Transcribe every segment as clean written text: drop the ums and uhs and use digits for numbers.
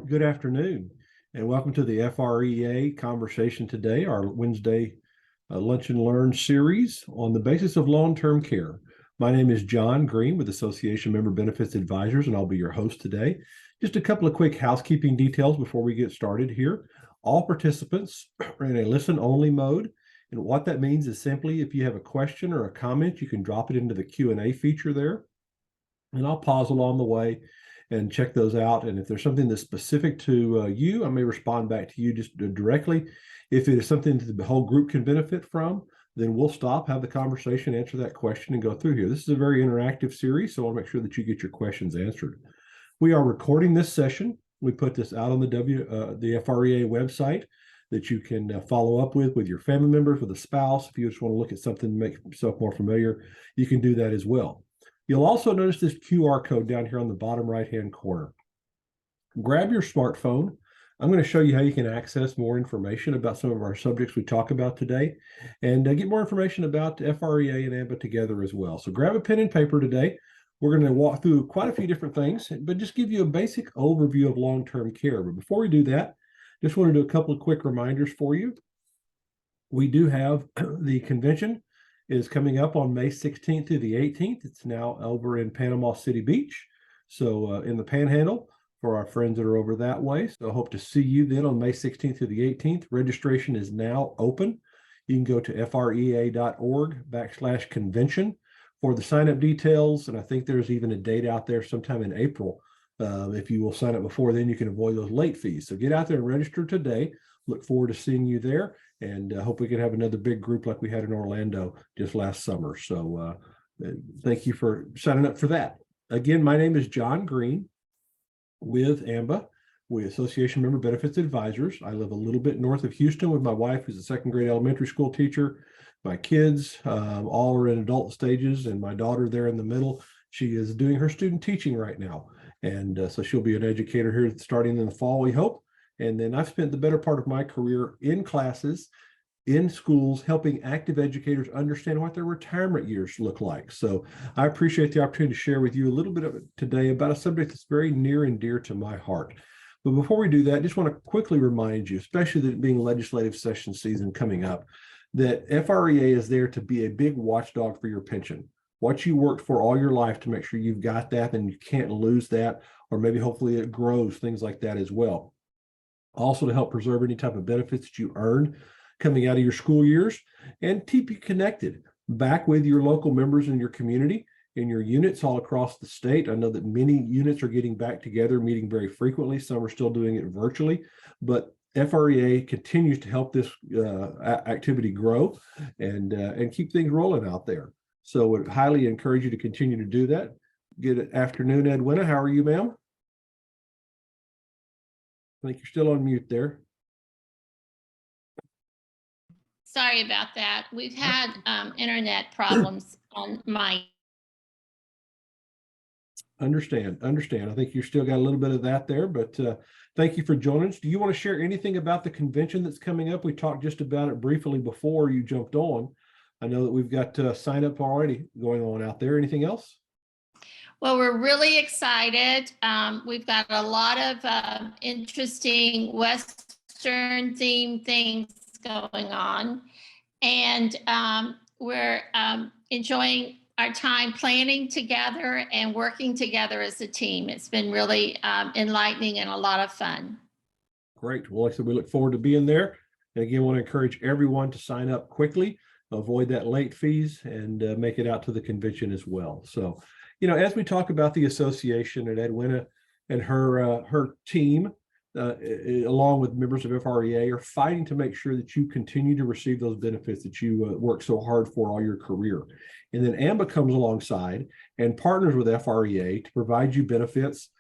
Good afternoon, and welcome to the FREA conversation today, our Wednesday Lunch and Learn series on the basis of long-term care. My name is John Green with Association Member Benefits Advisors, and I'll be your host today. Just a couple of quick housekeeping details before we get started here. All participants are in a listen-only mode, and what that means is simply if you have a question or a comment, you can drop it into the Q&A feature there, and I'll pause along the way and check those out. And if there's something that's specific to you, I may respond back to you just directly. If it is something that the whole group can benefit from, then we'll stop, have the conversation, answer that question, and go through here. This is a very interactive series, so I'll make sure that you get your questions answered. We are recording this session. We put this out on the FREA website that you can follow up with your family members, with a spouse. If you just want to look at something to make yourself more familiar, you can do that as well. You'll also notice this QR code down here on the bottom right-hand corner. Grab your smartphone. I'm going to show you how you can access more information about some of our subjects we talk about today and get more information about FREA and AMBA together as well. So grab a pen and paper today. We're going to walk through quite a few different things, but just give you a basic overview of long-term care. But before we do that, just want to do a couple of quick reminders for you. We do have the convention is coming up on May 16th through the 18th. It's now over in Panama City Beach, so in the Panhandle for our friends that are over that way. So I hope to see you then on May 16th through the 18th. Registration is now open. You can go to frea.org/convention for the sign-up details, and I think there's even a date out there sometime in April. If you will sign up before then, you can avoid those late fees. So get out there and register today. Look forward to seeing you there, and hope we can have another big group like we had in Orlando just last summer. So thank you for signing up for that. Again, my name is John Green with AMBA, with Association Member Benefits Advisors. I live a little bit north of Houston with my wife, who's a second grade elementary school teacher. My kids all are in adult stages, and my daughter there in the middle, she is doing her student teaching right now. And so she'll be an educator here starting in the fall, we hope. And then I've spent the better part of my career in classes, in schools, helping active educators understand what their retirement years look like. So I appreciate the opportunity to share with you a little bit of it today about a subject that's very near and dear to my heart. But before we do that, I just want to quickly remind you, especially that being legislative session season coming up, that FREA is there to be a big watchdog for your pension. What you worked for all your life to make sure you've got that and you can't lose that, or maybe hopefully it grows, things like that as well. Also to help preserve any type of benefits that you earned coming out of your school years and keep you connected back with your local members in your community, in your units all across the state. I know that many units are getting back together, meeting very frequently. Some are still doing it virtually, but FREA continues to help this activity grow and keep things rolling out there. So I would highly encourage you to continue to do that. Good afternoon, Edwina. How are you, ma'am? I think you're still on mute there. Sorry about that. We've had internet problems on my. Understand. I think you still got a little bit of that there, but thank you for joining us. Do you want to share anything about the convention that's coming up? We talked just about it briefly before you jumped on. I know that we've got sign up already going on out there. Anything else? Well, we're really excited. We've got a lot of interesting Western themed things going on, and we're enjoying our time planning together and working together as a team. It's been really enlightening and a lot of fun. Great. Well, like I said, we look forward to being there. And again, want to encourage everyone to sign up quickly, avoid that late fees, and make it out to the convention as well. So, as we talk about the association and Edwina and her team, along with members of FREA, are fighting to make sure that you continue to receive those benefits that you work so hard for all your career. And then AMBA comes alongside and partners with FREA to provide you benefits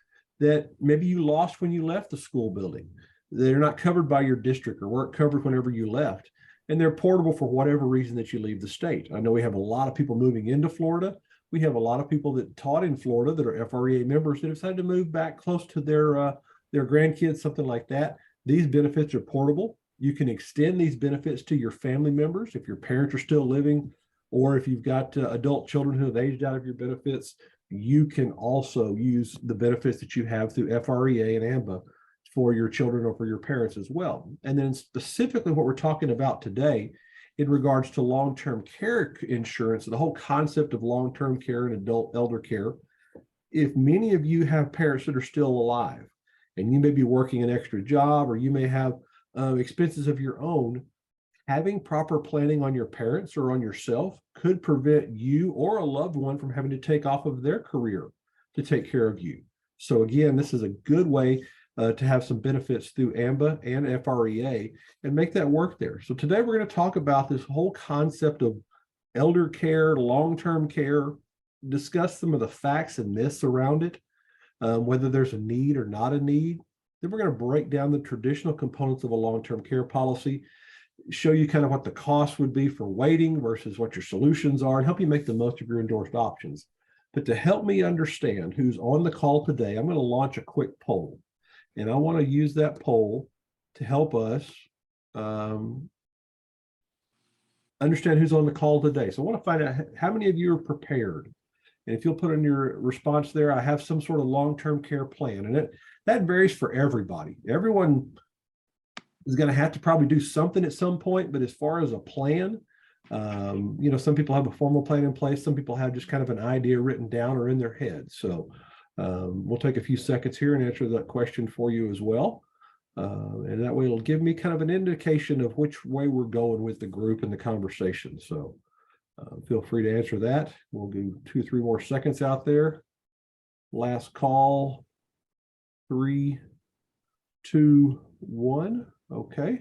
that maybe you lost when you left the school building. They're not covered by your district or weren't covered whenever you left. And they're portable for whatever reason that you leave the state. I know we have a lot of people moving into Florida. We have a lot of people that taught in Florida that are FREA members that have decided to move back close to their grandkids, something like that. These benefits are portable. You can extend these benefits to your family members if your parents are still living, or if you've got adult children who have aged out of your benefits. You can also use the benefits that you have through FREA and AMBA for your children or for your parents as well. And then specifically what we're talking about today in regards to long-term care insurance, the whole concept of long-term care and adult elder care. If many of you have parents that are still alive and you may be working an extra job or you may have expenses of your own, having proper planning on your parents or on yourself could prevent you or a loved one from having to take off of their career to take care of you. So again, this is a good way to have some benefits through AMBA and FREA and make that work there. So today we're going to talk about this whole concept of elder care, long-term care, discuss some of the facts and myths around it, whether there's a need or not a need. Then we're going to break down the traditional components of a long-term care policy, show you kind of what the cost would be for waiting versus what your solutions are, and help you make the most of your endorsed options. But to help me understand who's on the call today, I'm going to launch a quick poll. And I want to use that poll to help us understand who's on the call today. So I want to find out how many of you are prepared. And if you'll put in your response there, I have some sort of long-term care plan. And that varies for everybody. Everyone is going to have to probably do something at some point. But as far as a plan, some people have a formal plan in place. Some people have just kind of an idea written down or in their head. So we'll take a few seconds here and answer that question for you as well. And that way it'll give me kind of an indication of which way we're going with the group and the conversation. So feel free to answer that. We'll do 2-3 more seconds out there. Last call, 3, 2, 1. Okay.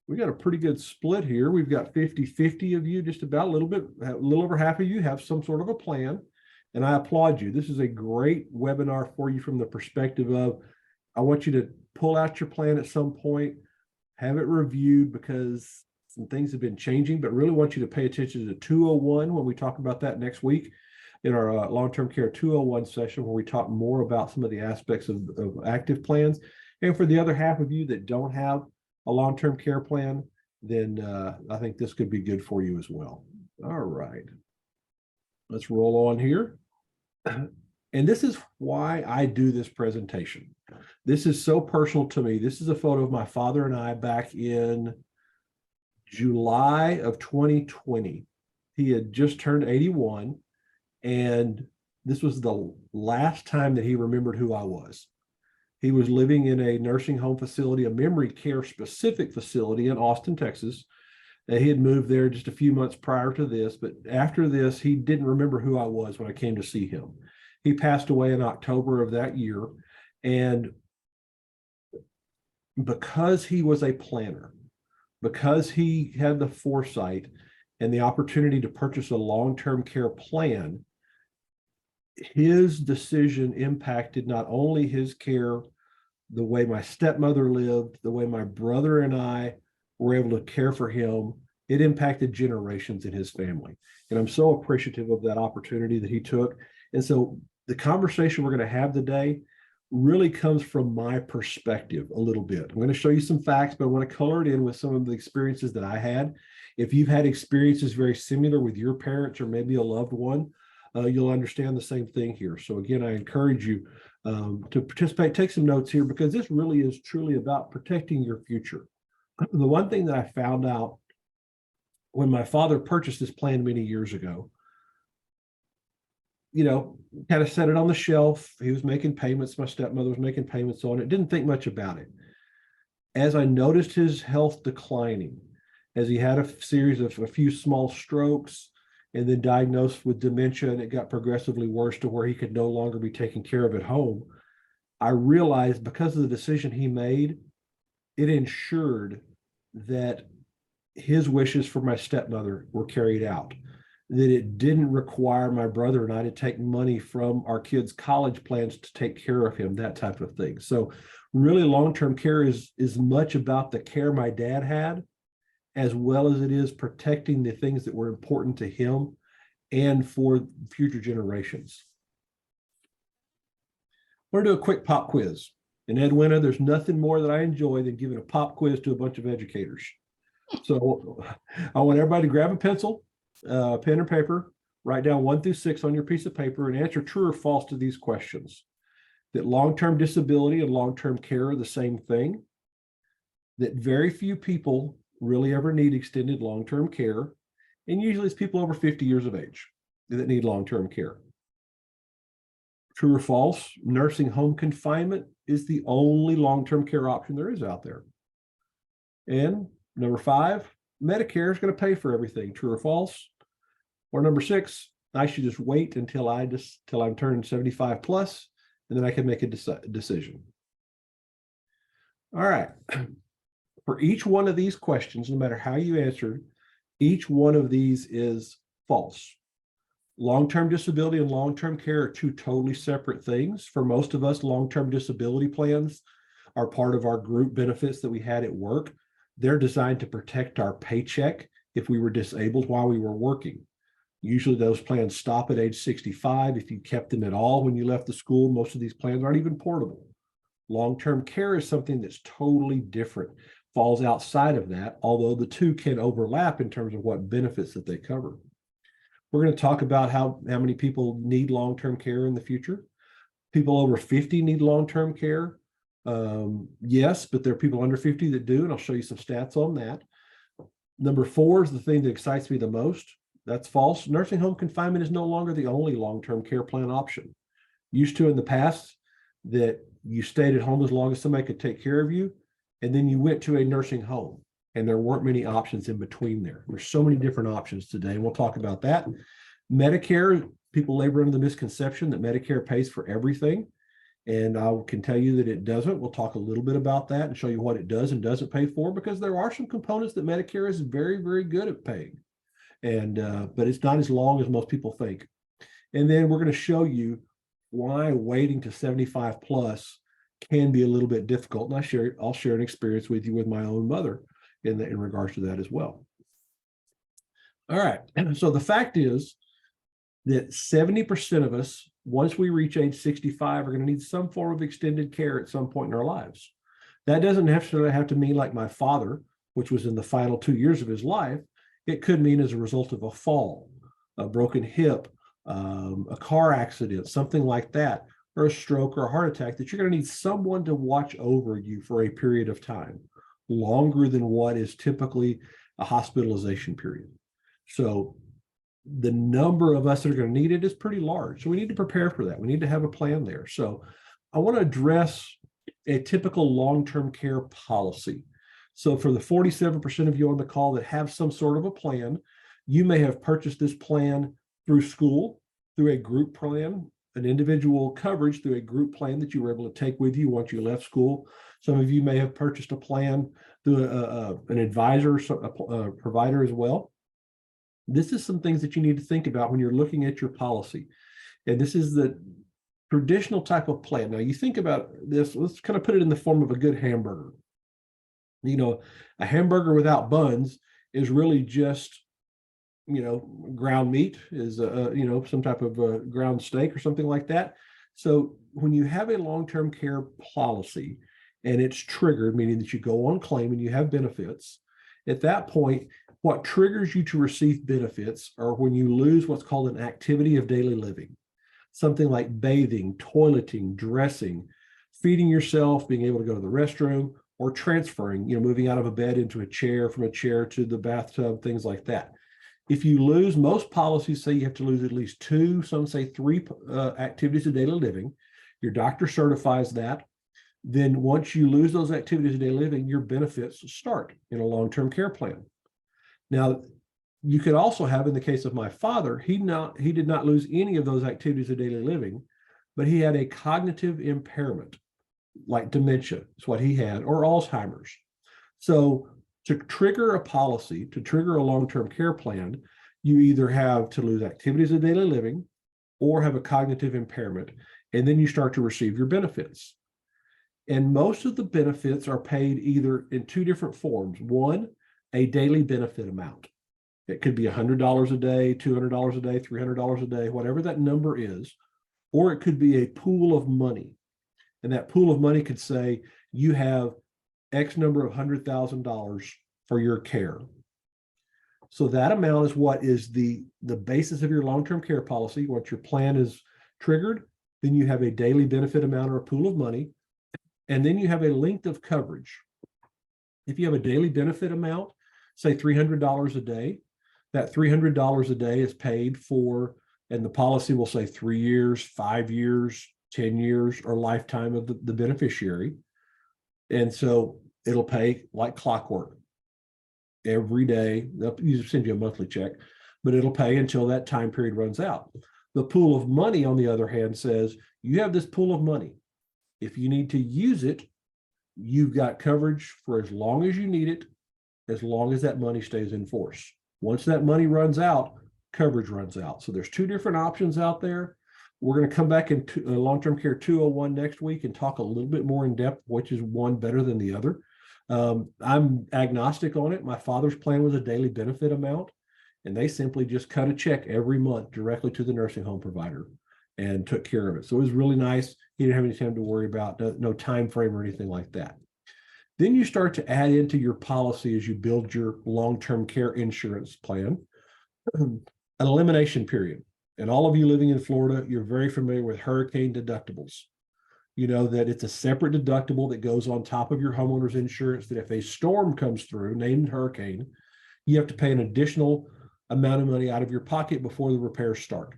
We got a pretty good split here. We've got 50-50 of you, just about a little over half of you have some sort of a plan. And I applaud you. This is a great webinar for you from the perspective of, I want you to pull out your plan at some point, have it reviewed because some things have been changing, but really want you to pay attention to 201 when we talk about that next week in our long-term care 201 session, where we talk more about some of the aspects of active plans. And for the other half of you that don't have a long-term care plan, then I think this could be good for you as well. All right. Let's roll on here. And this is why I do this presentation. This is so personal to me. This is a photo of my father and I back in July of 2020. He had just turned 81, and this was the last time that he remembered who I was. He was living in a nursing home facility, a memory care specific facility in Austin, Texas. He had moved there just a few months prior to this, but after this, he didn't remember who I was when I came to see him. He passed away in October of that year. And because he was a planner, because he had the foresight and the opportunity to purchase a long-term care plan, his decision impacted not only his care, the way my stepmother lived, the way my brother and I were able to care for him. It impacted generations in his family. And I'm so appreciative of that opportunity that he took. And so the conversation we're going to have today really comes from my perspective a little bit. I'm going to show you some facts, but I want to color it in with some of the experiences that I had. If you've had experiences very similar with your parents or maybe a loved one, you'll understand the same thing here. So again, I encourage you to participate, take some notes here, because this really is truly about protecting your future. The one thing that I found out when my father purchased this plan many years ago, kind of set it on the shelf. He was making payments. My stepmother was making payments on it. Didn't think much about it. As I noticed his health declining, as he had a series of a few small strokes and then diagnosed with dementia, and it got progressively worse to where he could no longer be taken care of at home, I realized because of the decision he made, it ensured that his wishes for my stepmother were carried out, that it didn't require my brother and I to take money from our kids' college plans to take care of him, that type of thing. So really long-term care is much about the care my dad had, as well as it is protecting the things that were important to him and for future generations. We're going to do a quick pop quiz. And Edwina, there's nothing more that I enjoy than giving a pop quiz to a bunch of educators. So I want everybody to grab a pencil, pen or paper, write down 1 through 6 on your piece of paper and answer true or false to these questions. that long-term disability and long-term care are the same thing, that very few people really ever need extended long-term care, and usually it's people over 50 years of age that need long-term care. True or false, nursing home confinement is the only long-term care option there is out there. And number 5, Medicare is going to pay for everything. True or false? Or number 6, I should just wait until I'm turned 75 plus, and then I can make a decision. All right. For each one of these questions, no matter how you answer, each one of these is false. Long-term disability and long-term care are two totally separate things. For most of us, long-term disability plans are part of our group benefits that we had at work. They're designed to protect our paycheck if we were disabled while we were working. Usually those plans stop at age 65. If you kept them at all when you left the school, most of these plans aren't even portable. Long-term care is something that's totally different, falls outside of that, although the two can overlap in terms of what benefits that they cover. We're going to talk about how many people need long-term care in the future. People over 50 need long-term care. Yes, but there are people under 50 that do, and I'll show you some stats on that. Number 4 is the thing that excites me the most. That's false. Nursing home confinement is no longer the only long-term care plan option. Used to in the past that you stayed at home as long as somebody could take care of you, and then you went to a nursing home, and there weren't many options in between there. There's so many different options today, and we'll talk about that. Medicare, people labor under the misconception that Medicare pays for everything, and I can tell you that it doesn't. We'll talk a little bit about that and show you what it does and doesn't pay for, because there are some components that Medicare is very, very good at paying, and but it's not as long as most people think. And then we're going to show you why waiting to 75 plus can be a little bit difficult. And I'll share an experience with you with my own mother in regards to that as well. All right. So the fact is that 70% of us, once we reach age 65, are going to need some form of extended care at some point in our lives. That doesn't necessarily have to mean like my father, which was in the final 2 years of his life. It could mean as a result of a fall, a broken hip, a car accident, something like that, or a stroke or a heart attack, that you're going to need someone to watch over you for a period of time, longer than what is typically a hospitalization period. So the number of us that are going to need it is pretty large. So we need to prepare for that. We need to have a plan there. So I want to address a typical long-term care policy. So for the 47% of you on the call that have some sort of a plan, you may have purchased this plan through school, through a group plan, an individual coverage through a group plan that you were able to take with you once you left school. Some of you may have purchased a plan through an advisor, a provider as well. This is some things that you need to think about when you're looking at your policy. And this is the traditional type of plan. Now you think about this, let's kind of put it in the form of a good hamburger. You know, a hamburger without buns is really just, you know, ground meat, is you know, some type of ground steak or something like that. So when you have a long-term care policy and it's triggered, meaning that you go on claim and you have benefits, at that point, what triggers you to receive benefits are when you lose what's called an activity of daily living, something like bathing, toileting, dressing, feeding yourself, being able to go to the restroom, or transferring, you know, moving out of a bed into a chair, from a chair to the bathtub, things like that. If you lose, most policies say you have to lose at least 2, some say 3 activities of daily living. Your doctor certifies that. Then once you lose those activities of daily living, your benefits start in a long-term care plan. Now, you could also have, in the case of my father, he did not lose any of those activities of daily living, but he had a cognitive impairment, like dementia is what he had, or Alzheimer's. So to trigger a policy, to trigger a long-term care plan, you either have to lose activities of daily living or have a cognitive impairment, and then you start to receive your benefits. And most of the benefits are paid either in 2 different forms. One, a daily benefit amount. It could be $100 a day, $200 a day, $300 a day, whatever that number is, or it could be a pool of money. And that pool of money could say you have X number of $100,000 for your care. So that amount is what is the basis of your long-term care policy. Once your plan is triggered, Then you have a daily benefit amount or a pool of money. And then you have a length of coverage. If you have a daily benefit amount, say $300 a day, that $300 a day is paid for, and the policy will say 3 years, 5 years, 10 years, or lifetime of the beneficiary. And so it'll pay like clockwork every day. They'll send you a monthly check, but it'll pay until that time period runs out. The pool of money, on the other hand, says you have this pool of money. If you need to use it, you've got coverage for as long as you need it, as long as that money stays in force. Once that money runs out, coverage runs out. So there's 2 different options out there. We're going to come back in long-term care 201 next week and talk a little bit more in depth, which is one better than the other. I'm agnostic on it. My father's plan was a daily benefit amount, and they simply just cut a check every month directly to the nursing home provider and took care of it. So it was really nice. He didn't have any time to worry about, no time frame or anything like that. Then you start to add into your policy as you build your long-term care insurance plan, an elimination period. And all of you living in Florida, you're very familiar with hurricane deductibles. You know that it's a separate deductible that goes on top of your homeowner's insurance, that if a storm comes through, named hurricane, you have to pay an additional amount of money out of your pocket before the repairs start.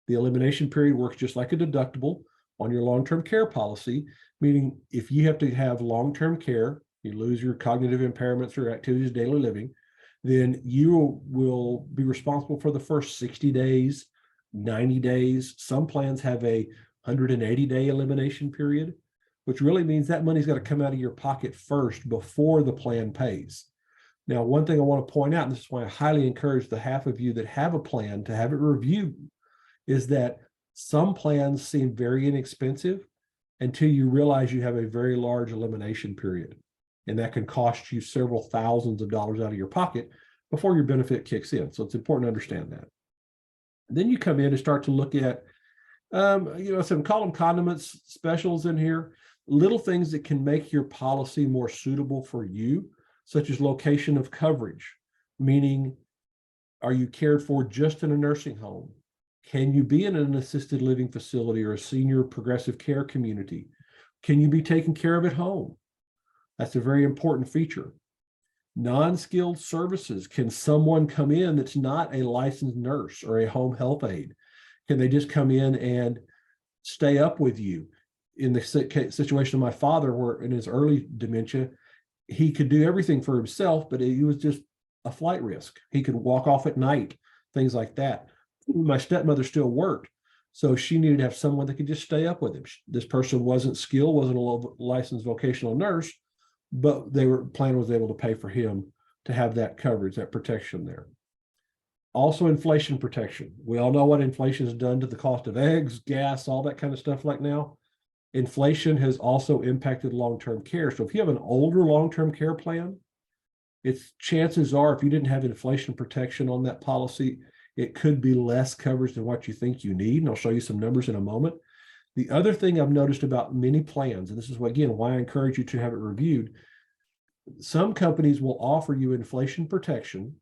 The elimination period works just like a deductible on your long-term care policy, meaning if you have to have long-term care, you lose your cognitive impairments or activities of daily living, then you will be responsible for the first 60 days, 90 days. Some plans have a 180-day elimination period, which really means that money's got to come out of your pocket first before the plan pays. Now, one thing I want to point out, and this is why I highly encourage the half of you that have a plan to have it reviewed, is that some plans seem very inexpensive until you realize you have a very large elimination period. And that can cost you several thousands of dollars out of your pocket before your benefit kicks in. So it's important to understand that. Then you come in and start to look at, some call them condiments, specials in here, little things that can make your policy more suitable for you, such as location of coverage, meaning, are you cared for just in a nursing home? Can you be in an assisted living facility or a senior progressive care community? Can you be taken care of at home? That's a very important feature. Non-skilled services. Can someone come in that's not a licensed nurse or a home health aide? Can they just come in and stay up with you? In the situation of my father, where in his early dementia, he could do everything for himself, but he was just a flight risk. He could walk off at night, things like that. My stepmother still worked, so she needed to have someone that could just stay up with him. This person wasn't skilled, wasn't a licensed vocational nurse, but plan was able to pay for him to have that coverage, that protection there. Also, inflation protection. We all know what inflation has done to the cost of eggs, gas, all that kind of stuff like now. Inflation has also impacted long-term care. So if you have an older long-term care plan, its chances are, if you didn't have inflation protection on that policy, it could be less coverage than what you think you need. And I'll show you some numbers in a moment. The other thing I've noticed about many plans, and this is why I encourage you to have it reviewed, some companies will offer you inflation protection.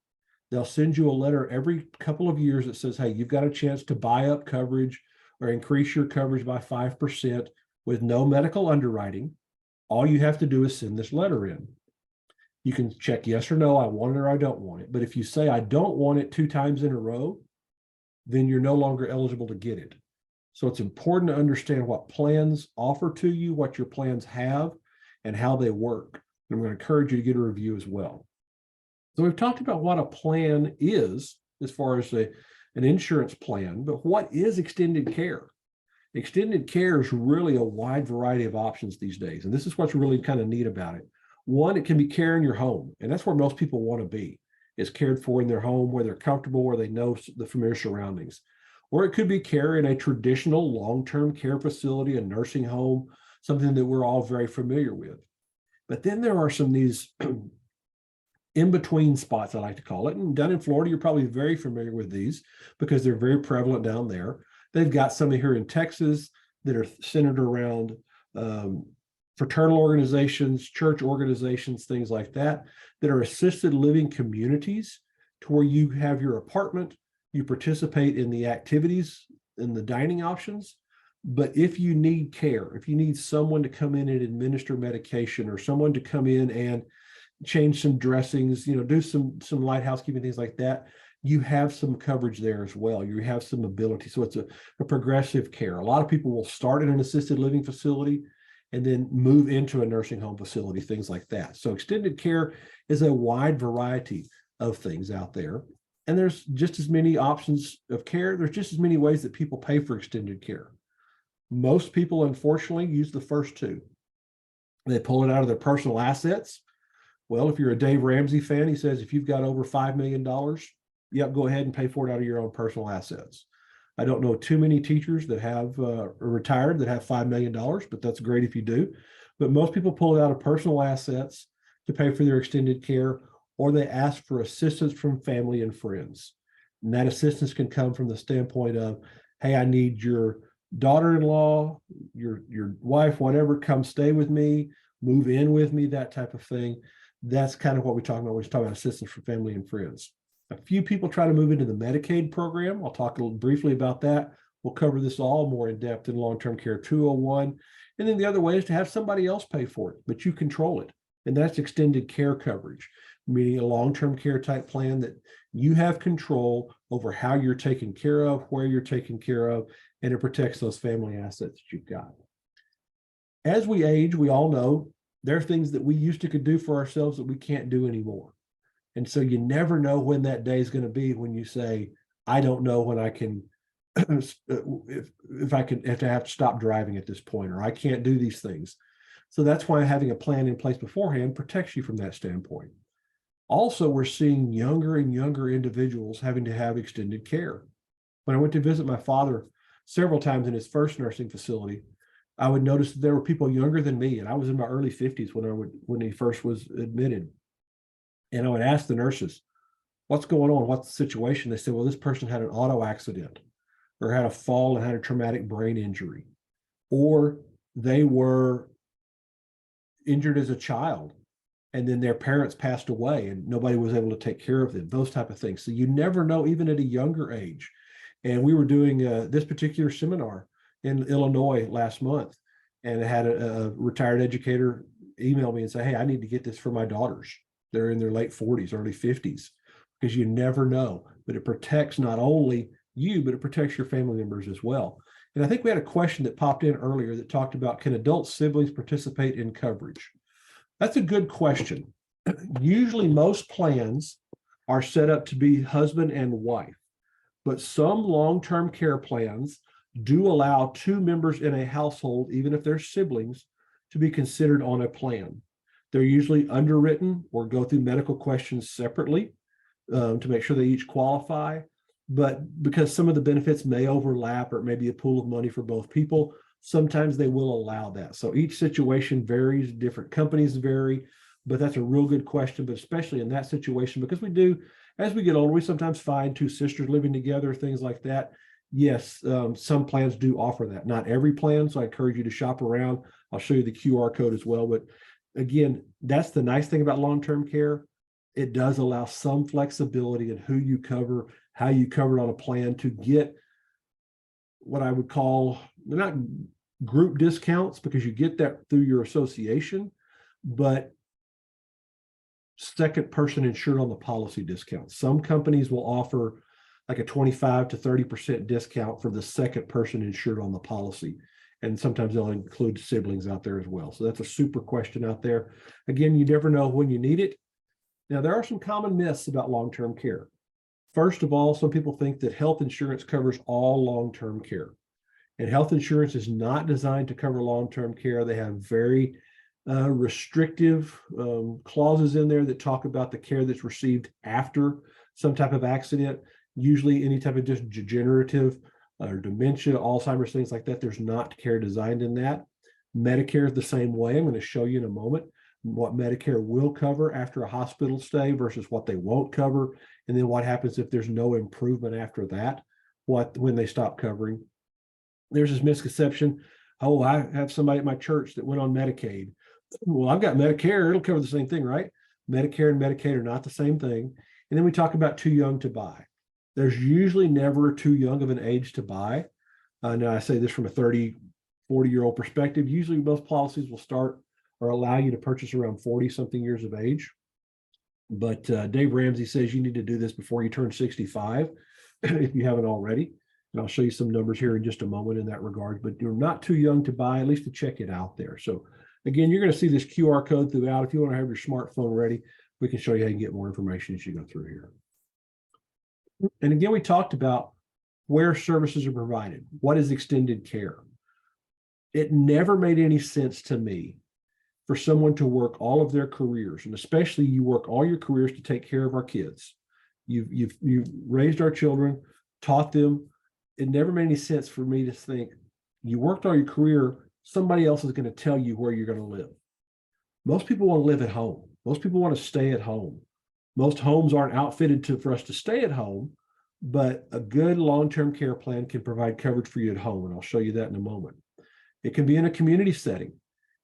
They'll send you a letter every couple of years that says, hey, you've got a chance to buy up coverage or increase your coverage by 5% with no medical underwriting. All you have to do is send this letter in. You can check yes or no, I want it or I don't want it. But if you say I don't want it 2 times in a row, then you're no longer eligible to get it. So it's important to understand what plans offer to you, what your plans have, and how they work. And I'm going to encourage you to get a review as well. So we've talked about what a plan is as far as an insurance plan, but what is extended care? Extended care is really a wide variety of options these days. And this is what's really kind of neat about it. One, it can be care in your home, and that's where most people want to be, is cared for in their home, where they're comfortable, where they know the familiar surroundings. Or it could be care in a traditional long-term care facility, a nursing home, something that we're all very familiar with. But then there are some of these in-between spots, I like to call it. And down in Florida, you're probably very familiar with these because they're very prevalent down there. They've got some here in Texas that are centered around fraternal organizations, church organizations, things like that, that are assisted living communities to where you have your apartment, you participate in the activities and the dining options, But if you need care, if you need someone to come in and administer medication, or someone to come in and change some dressings, do some light housekeeping, things like that, you have some coverage there as well. You have some ability. So it's a progressive care. A lot of people will start in an assisted living facility and then move into a nursing home facility, things like that. So extended care is a wide variety of things out there. And there's just as many options of care. There's just as many ways that people pay for extended care. Most people, unfortunately, use the first two. They pull it out of their personal assets. Well, if you're a Dave Ramsey fan, he says, if you've got over $5 million, yep, go ahead and pay for it out of your own personal assets. I don't know too many teachers that have retired that have $5 million, but that's great if you do. But most people pull it out of personal assets to pay for their extended care, or they ask for assistance from family and friends. And that assistance can come from the standpoint of, hey, I need your daughter-in-law, your wife, whatever, come stay with me, move in with me, that type of thing. That's kind of what we're talking about when we talk about assistance for family and friends. A few people try to move into the Medicaid program. I'll talk a little briefly about that. We'll cover this all more in depth in Long-Term Care 201. And then the other way is to have somebody else pay for it, but you control it. And that's extended care coverage, meaning a long-term care type plan that you have control over how you're taken care of, where you're taken care of, and it protects those family assets that you've got. As we age, we all know there are things that we used to could do for ourselves that we can't do anymore. And so you never know when that day is going to be when you say, I don't know when I can, if I can, if I have to stop driving at this point, or I can't do these things. So that's why having a plan in place beforehand protects you from that standpoint. Also, we're seeing younger and younger individuals having to have extended care. When I went to visit my father several times in his first nursing facility, I would notice that there were people younger than me, and I was in my early 50s when he first was admitted. And I would ask the nurses, what's going on? What's the situation? They said, well, this person had an auto accident, or had a fall and had a traumatic brain injury, or they were injured as a child and then their parents passed away and nobody was able to take care of them, those type of things. So you never know, even at a younger age. And we were doing this particular seminar in Illinois last month, and I had a retired educator email me and say, hey, I need to get this for my daughters. They're in their late 40s, early 50s, because you never know. But it protects not only you, but it protects your family members as well. And I think we had a question that popped in earlier that talked about, can adult siblings participate in coverage? That's a good question. Usually most plans are set up to be husband and wife, but some long-term care plans do allow two members in a household, even if they're siblings, to be considered on a plan. They're usually underwritten or go through medical questions separately to make sure they each qualify. But because some of the benefits may overlap, or it may be a pool of money for both people, sometimes they will allow that. So each situation varies, different companies vary, but that's a real good question. But especially in that situation, because we do, as we get older, we sometimes find two sisters living together, things like that. Yes, some plans do offer that. Not every plan, so I encourage you to shop around. I'll show you the QR code as well. But again, that's the nice thing about long-term care. It does allow some flexibility in who you cover, how you cover it on a plan, to get what I would call, they're not group discounts because you get that through your association, but second person insured on the policy discount. Some companies will offer like a 25 to 30% discount for the second person insured on the policy. And sometimes they'll include siblings out there as well. So that's a super question out there. Again, you never know when you need it. Now, there are some common myths about long-term care. First of all, some people think that health insurance covers all long-term care. And health insurance is not designed to cover long-term care. They have very restrictive clauses in there that talk about the care that's received after some type of accident, usually any type of just degenerative or dementia, Alzheimer's, things like that. There's not care designed in that. Medicare is the same way. I'm going to show you in a moment what Medicare will cover after a hospital stay versus what they won't cover. And then what happens if there's no improvement after that, when they stop covering. There's this misconception, oh, I have somebody at my church that went on Medicaid. Well, I've got Medicare, it'll cover the same thing, right? Medicare and Medicaid are not the same thing. And then we talk about too young to buy. There's usually never too young of an age to buy. Now I say this from a 30, 40-year-old perspective. Usually most policies will start or allow you to purchase around 40 something years of age. But Dave Ramsey says you need to do this before you turn 65 if you haven't already. And I'll show you some numbers here in just a moment in that regard, but you're not too young to buy, at least to check it out there. So again, you're going to see this QR code throughout. If you want to have your smartphone ready, we can show you how you can get more information as you go through here. And again, we talked about where services are provided. What is extended care? It never made any sense to me for someone to work all of their careers, and especially you work all your careers to take care of our kids. You've raised our children, taught them. It never made any sense for me to think you worked all your career, somebody else is going to tell you where you're going to live. Most people want to live at home. Most people want to stay at home. Most homes aren't outfitted for us to stay at home, but a good long-term care plan can provide coverage for you at home, and I'll show you that in a moment. It can be in a community setting.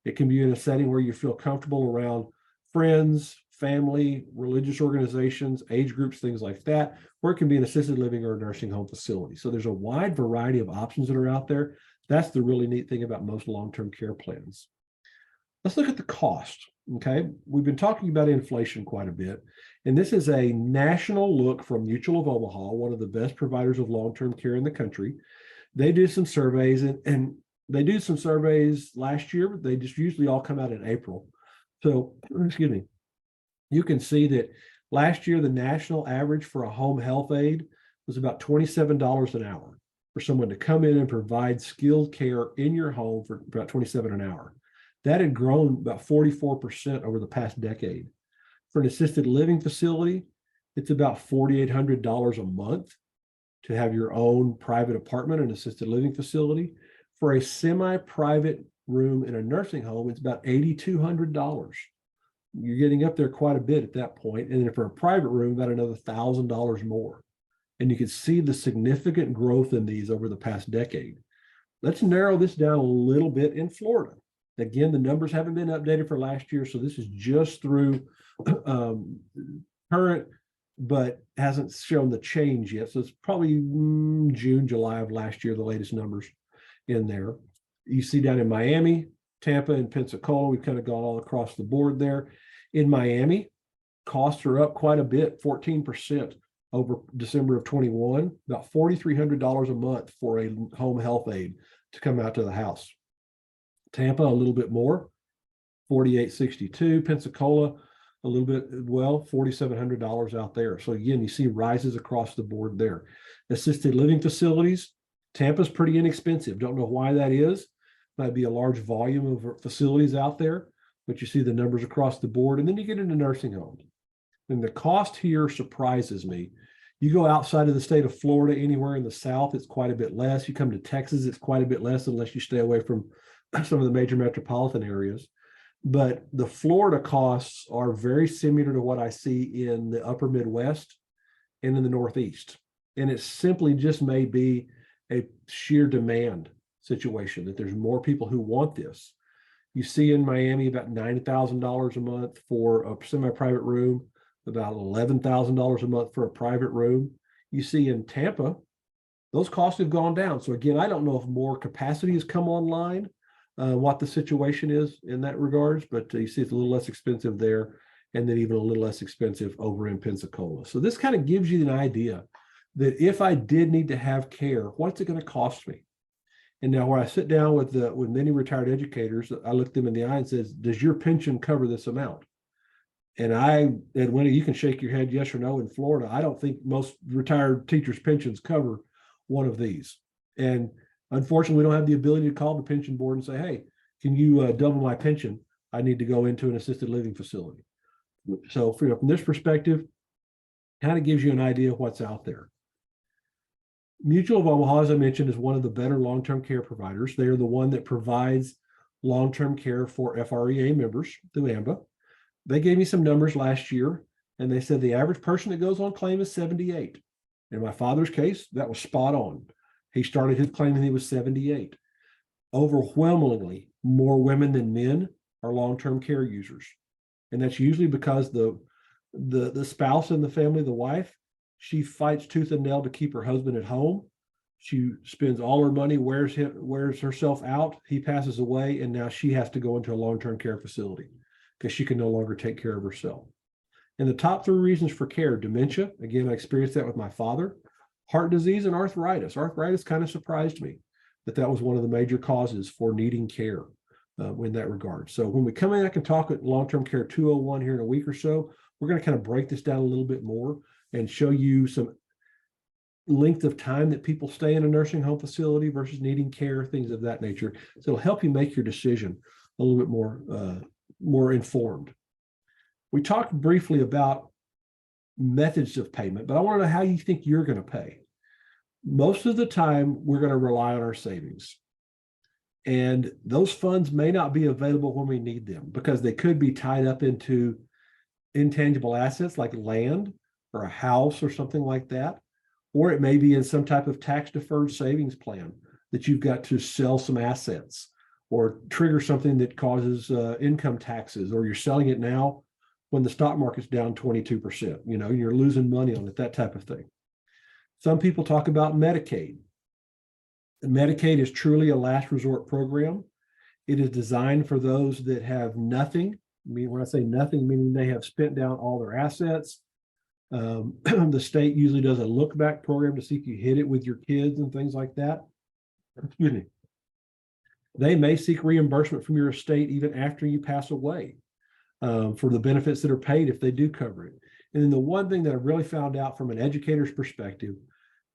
It can be in a setting where you feel comfortable around friends, family, religious organizations, age groups, things like that, or it can be an assisted living or a nursing home facility. So there's a wide variety of options that are out there. That's the really neat thing about most long-term care plans. Let's look at the cost, okay? We've been talking about inflation quite a bit, and this is a national look from Mutual of Omaha, one of the best providers of long-term care in the country. They do some surveys, and they do some surveys last year, but they just usually all come out in April. So, excuse me, you can see that last year, the national average for a home health aide was about $27 an hour for someone to come in and provide skilled care in your home for about $27 an hour. That had grown about 44% over the past decade. For an assisted living facility, it's about $4,800 a month to have your own private apartment, an assisted living facility. For a semi-private room in a nursing home, it's about $8,200. You're getting up there quite a bit at that point. And then for a private room, about another $1,000 more. And you can see the significant growth in these over the past decade. Let's narrow this down a little bit in Florida. Again, the numbers haven't been updated for last year, so this is just through current, but hasn't shown the change yet. So it's probably June, July of last year, the latest numbers in there. You see down in Miami, Tampa, and Pensacola, we've kind of gone all across the board there. In Miami, costs are up quite a bit, 14% over December of 21, about $4,300 a month for a home health aide to come out to the house. Tampa, a little bit more, $4,862. Pensacola, a little bit, well, $4,700 out there. So again, you see rises across the board there. Assisted living facilities, Tampa's pretty inexpensive. Don't know why that is. Might be a large volume of facilities out there, but you see the numbers across the board. And then you get into nursing homes. And the cost here surprises me. You go outside of the state of Florida, anywhere in the South, it's quite a bit less. You come to Texas, it's quite a bit less unless you stay away from some of the major metropolitan areas. But the Florida costs are very similar to what I see in the upper Midwest and in the Northeast. And it simply just may be a sheer demand situation, that there's more people who want this. You see in Miami about $90,000 a month for a semi-private room, about $11,000 a month for a private room. You see in Tampa, those costs have gone down. So again, I don't know if more capacity has come online, what the situation is in that regards, but you see it's a little less expensive there, and then even a little less expensive over in Pensacola. So this kind of gives you an idea that if I did need to have care, what's it going to cost me? And now where I sit down with many retired educators, I look them in the eye and says, does your pension cover this amount? And Winnie, you can shake your head yes or no. In Florida, I don't think most retired teachers' pensions cover one of these. And unfortunately, we don't have the ability to call the pension board and say, hey, can you double my pension? I need to go into an assisted living facility. So from this perspective, kind of gives you an idea of what's out there. Mutual of Omaha, as I mentioned, is one of the better long-term care providers. They are the one that provides long-term care for FREA members through AMBA. They gave me some numbers last year, and they said the average person that goes on claim is 78. In my father's case, that was spot on. He started his claim when he was 78. Overwhelmingly, more women than men are long-term care users. And that's usually because the spouse in the family, the wife, she fights tooth and nail to keep her husband at home. She spends all her money, wears herself out. He passes away, and now she has to go into a long-term care facility because she can no longer take care of herself. And the top three reasons for care: dementia. Again, I experienced that with my father. Heart disease and arthritis. Arthritis kind of surprised me that was one of the major causes for needing care in that regard. So when we come in, I can talk at long-term care 201 here in a week or so. We're going to kind of break this down a little bit more and show you some length of time that people stay in a nursing home facility versus needing care, things of that nature. So it'll help you make your decision a little bit more informed. We talked briefly about methods of payment, but I want to know how you think you're going to pay. Most of the time, we're going to rely on our savings. And those funds may not be available when we need them because they could be tied up into intangible assets like land or a house or something like that. Or it may be in some type of tax deferred savings plan that you've got to sell some assets or trigger something that causes income taxes, or you're selling it now when the stock market's down 22%. You're losing money on it, that type of thing. Some people talk about Medicaid. Medicaid is truly a last resort program. It is designed for those that have nothing. When I say nothing, meaning they have spent down all their assets. The state usually does a look back program to see if you hit it with your kids and things like that. Excuse me. They may seek reimbursement from your estate even after you pass away for the benefits that are paid if they do cover it. And then the one thing that I really found out from an educator's perspective,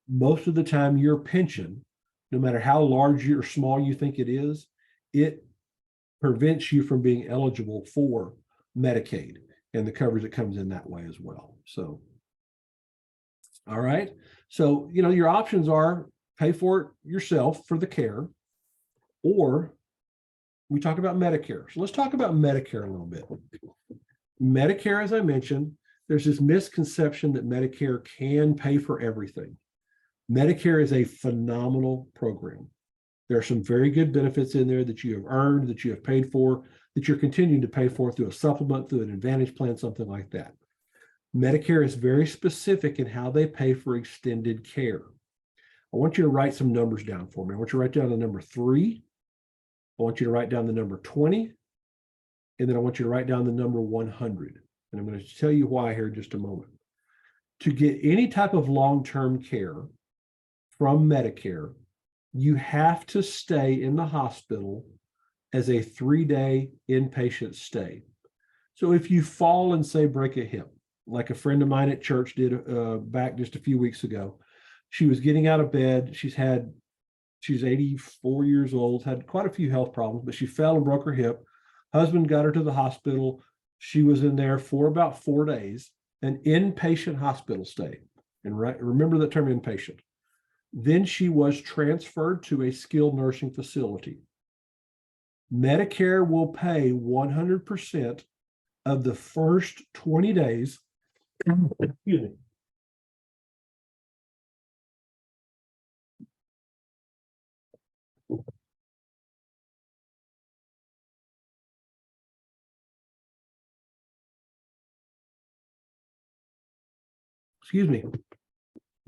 most of the time your pension, no matter how large or small you think it is, it prevents you from being eligible for Medicaid and the coverage that comes in that way as well. So, all right. So, your options are pay for it yourself for the care, or we talk about Medicare. So let's talk about Medicare a little bit. Medicare, as I mentioned, there's this misconception that Medicare can pay for everything. Medicare is a phenomenal program. There are some very good benefits in there that you have earned, that you have paid for, that you're continuing to pay for through a supplement, through an advantage plan, something like that. Medicare is very specific in how they pay for extended care. I want you to write some numbers down for me. I want you to write down the number 3. I want you to write down the number 20. And then I want you to write down the number 100. And I'm going to tell you why here in just a moment. To get any type of long-term care from Medicare, you have to stay in the hospital as a 3-day inpatient stay. So if you fall and say break a hip, like a friend of mine at church did back just a few weeks ago, she was getting out of bed. She's 84 years old, had quite a few health problems, but she fell and broke her hip. Husband got her to the hospital. She was in there for about 4 days, an inpatient hospital stay. And remember the term inpatient. Then she was transferred to a skilled nursing facility. Medicare will pay 100% of the first 20 days. Excuse me. Excuse me.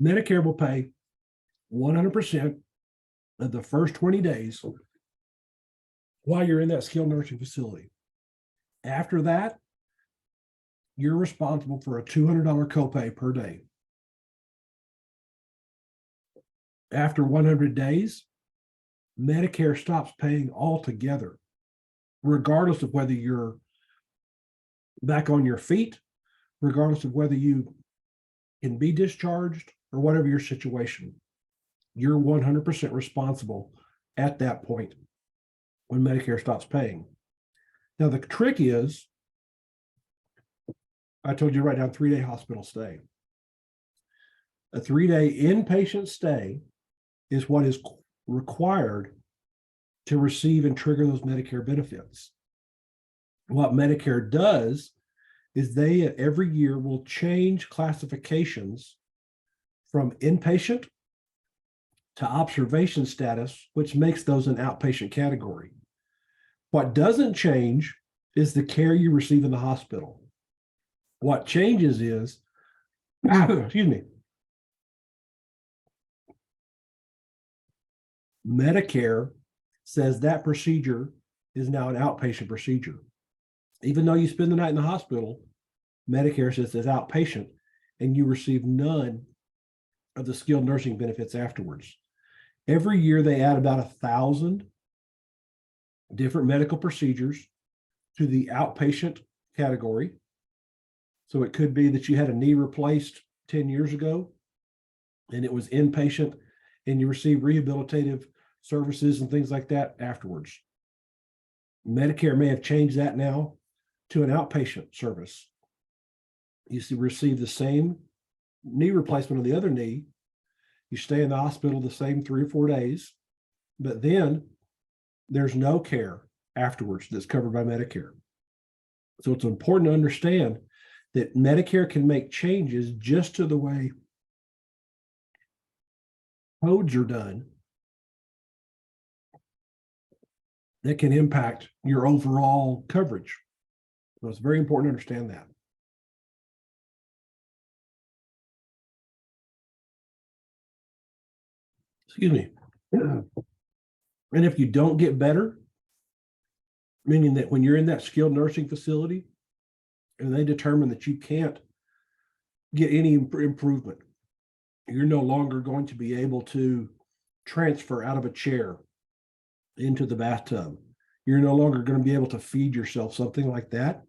Medicare will pay 100% of the first 20 days while you're in that skilled nursing facility. After that, you're responsible for a $200 copay per day. After 100 days, Medicare stops paying altogether, regardless of whether you're back on your feet, regardless of whether you can be discharged or whatever your situation. You're 100% responsible at that point when Medicare stops paying. Now, the trick is, I told you to write down 3-day hospital stay. A 3-day inpatient stay is what is required to receive and trigger those Medicare benefits. What Medicare does is they every year will change classifications from inpatient to observation status, which makes those an outpatient category. What doesn't change is the care you receive in the hospital. What changes is, excuse me, Medicare says that procedure is now an outpatient procedure. Even though you spend the night in the hospital, Medicare says it's outpatient and you receive none of the skilled nursing benefits afterwards. Every year they add about 1,000 different medical procedures to the outpatient category. So it could be that you had a knee replaced 10 years ago and it was inpatient and you receive rehabilitative services and things like that afterwards. Medicare may have changed that now to an outpatient service. You receive the same knee replacement on the other knee. You stay in the hospital the same 3 or 4 days, but then there's no care afterwards that's covered by Medicare. So it's important to understand that Medicare can make changes just to the way codes are done that can impact your overall coverage. So it's very important to understand that. Excuse me. And if you don't get better, meaning that when you're in that skilled nursing facility and they determine that you can't get any improvement, you're no longer going to be able to transfer out of a chair into the bathtub. You're no longer going to be able to feed yourself, something like that.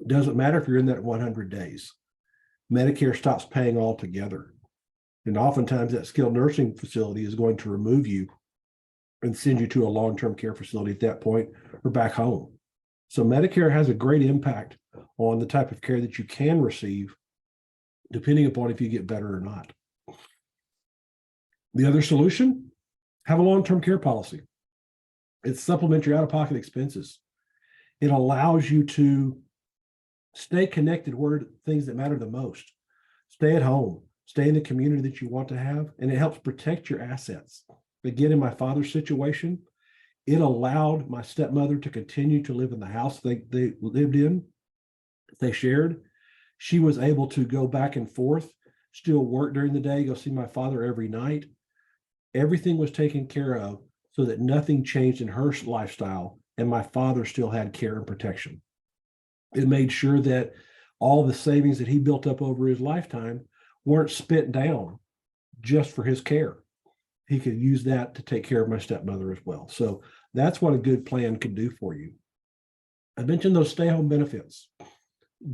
It doesn't matter if you're in that 100 days. Medicare stops paying altogether. And oftentimes that skilled nursing facility is going to remove you and send you to a long-term care facility at that point or back home. So Medicare has a great impact on the type of care that you can receive, depending upon if you get better or not. The other solution, have a long-term care policy. It supplements your out-of-pocket expenses. It allows you to stay connected where things that matter the most. Stay at home, stay in the community that you want to have, and it helps protect your assets. Again, in my father's situation, it allowed my stepmother to continue to live in the house they lived in, they shared. She was able to go back and forth, still work during the day, go see my father every night. Everything was taken care of so that nothing changed in her lifestyle, and my father still had care and protection. It made sure that all the savings that he built up over his lifetime weren't spent down just for his care. He could use that to take care of my stepmother as well. So that's what a good plan can do for you. I mentioned those stay-home benefits.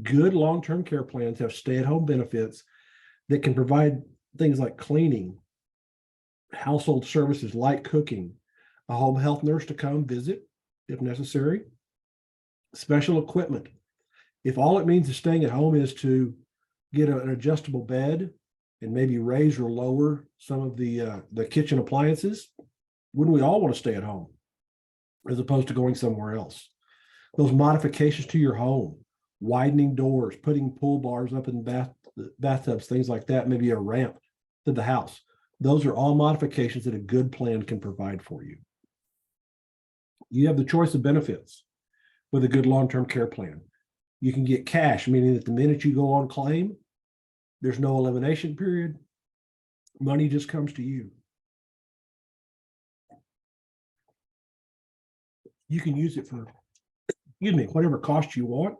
Good long-term care plans have stay-at-home benefits that can provide things like cleaning, household services like cooking, a home health nurse to come visit if necessary, special equipment. If all it means is staying at home is to get an adjustable bed and maybe raise or lower some of the kitchen appliances, wouldn't we all want to stay at home as opposed to going somewhere else? Those modifications to your home, widening doors, putting pull bars up in bathtubs, things like that, maybe a ramp to the house. Those are all modifications that a good plan can provide for you. You have the choice of benefits with a good long-term care plan. You can get cash, meaning that the minute you go on claim, there's no elimination period. Money just comes to you. You can use it for, whatever cost you want.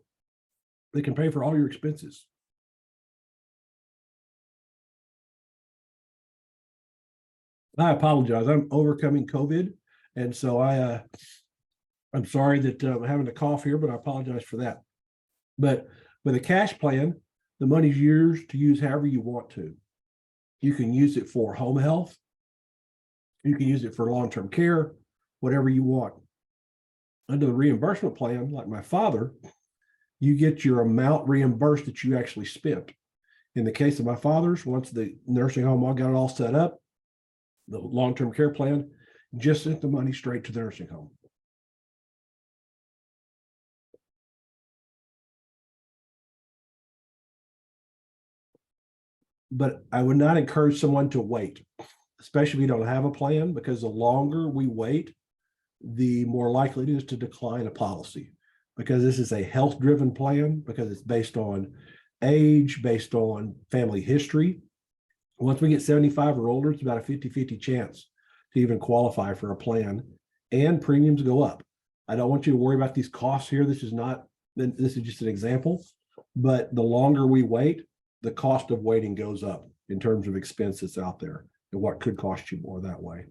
They can pay for all your expenses. I apologize. I'm overcoming COVID. And so I'm sorry that I'm having to cough here, but I apologize for that. But with a cash plan, the money's yours to use however you want to. You can use it for home health. You can use it for long-term care, whatever you want. Under the reimbursement plan, like my father, you get your amount reimbursed that you actually spent. In the case of my father's, once the nursing home, I got it all set up, the long-term care plan just sent the money straight to the nursing home. But I would not encourage someone to wait, especially if you don't have a plan, because the longer we wait, the more likely it is to decline a policy, because this is a health-driven plan, because it's based on age, based on family history. Once we get 75 or older, it's about a 50-50 chance to even qualify for a plan, and premiums go up. I don't want you to worry about these costs here. This is just an example, but the longer we wait, the cost of waiting goes up in terms of expenses out there and what could cost you more that way.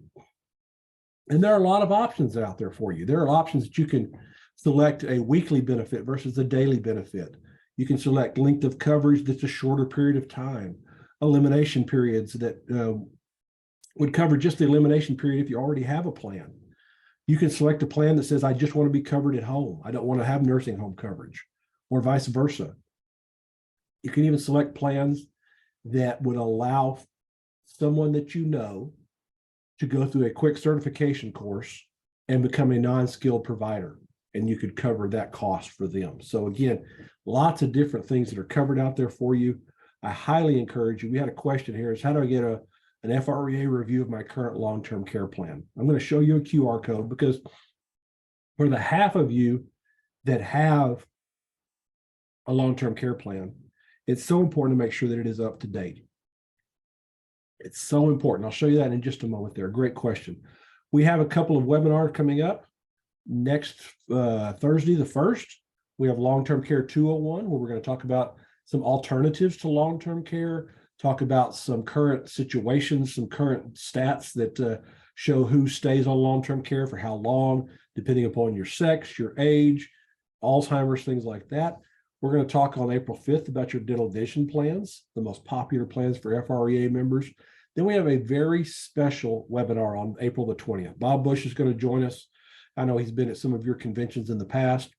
And there are a lot of options out there for you. There are options that you can select a weekly benefit versus a daily benefit. You can select length of coverage that's a shorter period of time, elimination periods that would cover just the elimination period if you already have a plan. You can select a plan that says, I just want to be covered at home. I don't want to have nursing home coverage, or vice versa. You can even select plans that would allow someone that you know to go through a quick certification course and become a non-skilled provider, and you could cover that cost for them. So again, lots of different things that are covered out there for you. I highly encourage you. We had a question here, is how do I get an FREA review of my current long-term care plan? I'm going to show you a QR code, because for the half of you that have a long-term care plan, it's so important to make sure that it is up to date. It's so important. I'll show you that in just a moment there. Great question. We have a couple of webinars coming up. Next Thursday, the 1st, we have Long-Term Care 201, where we're going to talk about some alternatives to long-term care, talk about some current situations, some current stats that show who stays on long-term care for how long, depending upon your sex, your age, Alzheimer's, things like that. We're going to talk on April 5th about your dental vision plans, the most popular plans for FREA members. Then we have a very special webinar on April the 20th. Bob Bush is going to join us. I know he's been at some of your conventions in the past.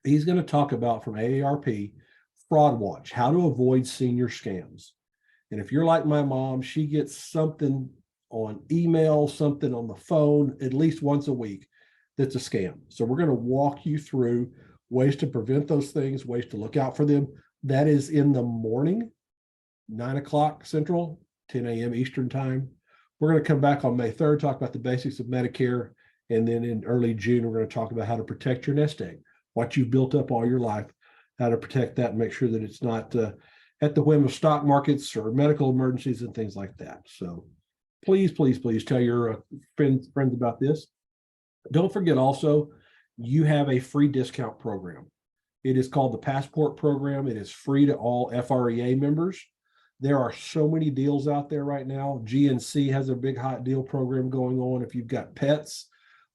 He's going to talk about, from AARP, Fraud Watch, how to avoid senior scams. And if you're like my mom, she gets something on email, something on the phone, at least once a week that's a scam. So we're going to walk you through ways to prevent those things, ways to look out for them. That is in the morning, 9 o'clock Central, 10 a.m. Eastern time. We're going to come back on May 3rd, talk about the basics of Medicare. And then in early June, we're going to talk about how to protect your nest egg, what you've built up all your life, how to protect that and make sure that it's not at the whim of stock markets or medical emergencies and things like that. So please, please, please tell your friends about this. Don't forget also, you have a free discount program. It is called the Passport Program. It is free to all FREA members. There are so many deals out there right now. GNC has a big hot deal program going on. If you've got pets,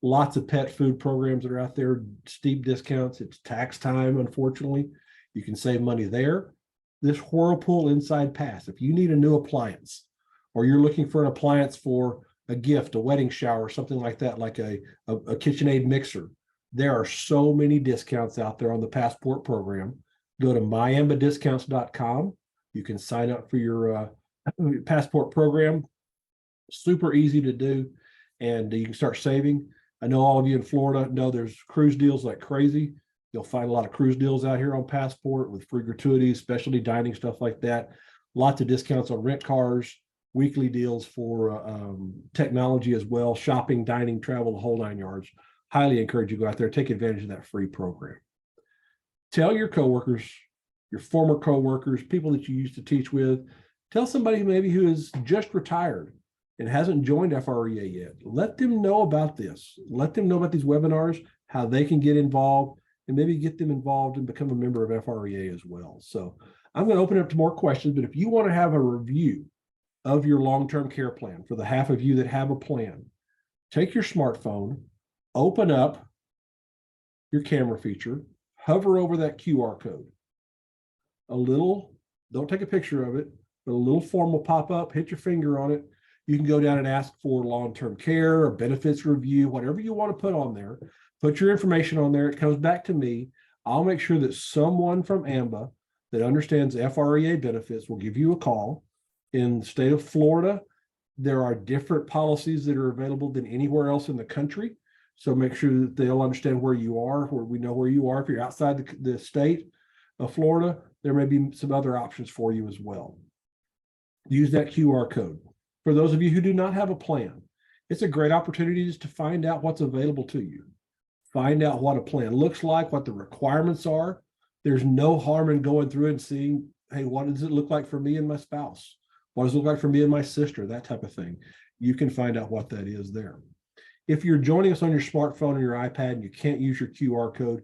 lots of pet food programs that are out there, steep discounts. It's tax time, unfortunately. You can save money there. This Whirlpool Inside Pass, if you need a new appliance, or you're looking for an appliance for a gift, a wedding shower, something like that, like a KitchenAid mixer, there are so many discounts out there on the Passport Program. Go to myambadiscounts.com. You can sign up for your Passport Program. Super easy to do, and you can start saving. I know all of you in Florida know there's cruise deals like crazy. You'll find a lot of cruise deals out here on Passport with free gratuities, specialty dining, stuff like that. Lots of discounts on rent cars, weekly deals for technology as well, shopping, dining, travel, the whole 9 yards. Highly encourage you to go out there, take advantage of that free program. Tell your coworkers, your former coworkers, people that you used to teach with, tell somebody maybe who is just retired and hasn't joined FREA yet. Let them know about this. Let them know about these webinars, how they can get involved, and maybe get them involved and become a member of FREA as well. So I'm going to open it up to more questions, but if you want to have a review of your long-term care plan for the half of you that have a plan, take your smartphone, open up your camera feature, hover over that QR code. Don't take a picture of it, but a little form will pop up, hit your finger on it. You can go down and ask for long-term care or benefits review, whatever you want to put on there. Put your information on there. It comes back to me. I'll make sure that someone from AMBA that understands FREA benefits will give you a call. In the state of Florida, there are different policies that are available than anywhere else in the country. So make sure that they'll understand where you are, where we know where you are. If you're outside the state of Florida, there may be some other options for you as well. Use that QR code. For those of you who do not have a plan, it's a great opportunity just to find out what's available to you. Find out what a plan looks like, what the requirements are. There's no harm in going through and seeing, hey, what does it look like for me and my spouse? What does it look like for me and my sister? That type of thing. you can find out what that is there. If you're joining us on your smartphone or your iPad and you can't use your QR code,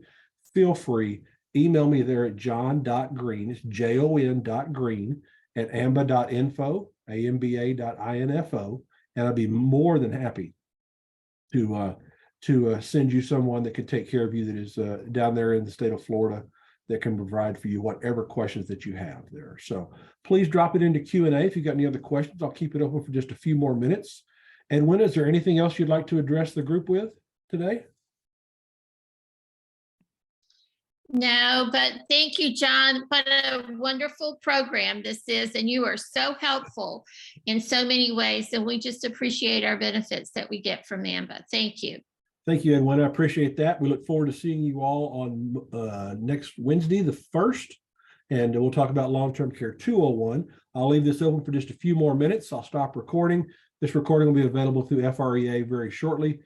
feel free. Email me there at john.green, it's jon.green at amba.info, amba.info, and I'll be more than happy to send you someone that can take care of you that is down there in the state of Florida that can provide for you whatever questions that you have there. So please drop it into Q&A. If you've got any other questions, I'll keep it open for just a few more minutes. And Edwin, is there anything else you'd like to address the group with today? No, but thank you, John. What a wonderful program this is. And you are so helpful in so many ways. And we just appreciate our benefits that we get from AMBA. Thank you. Thank you, Edwin. I appreciate that. We look forward to seeing you all on next Wednesday, the 1st. And we'll talk about long-term care 201. I'll leave this open for just a few more minutes. I'll stop recording. This recording will be available through FREA very shortly.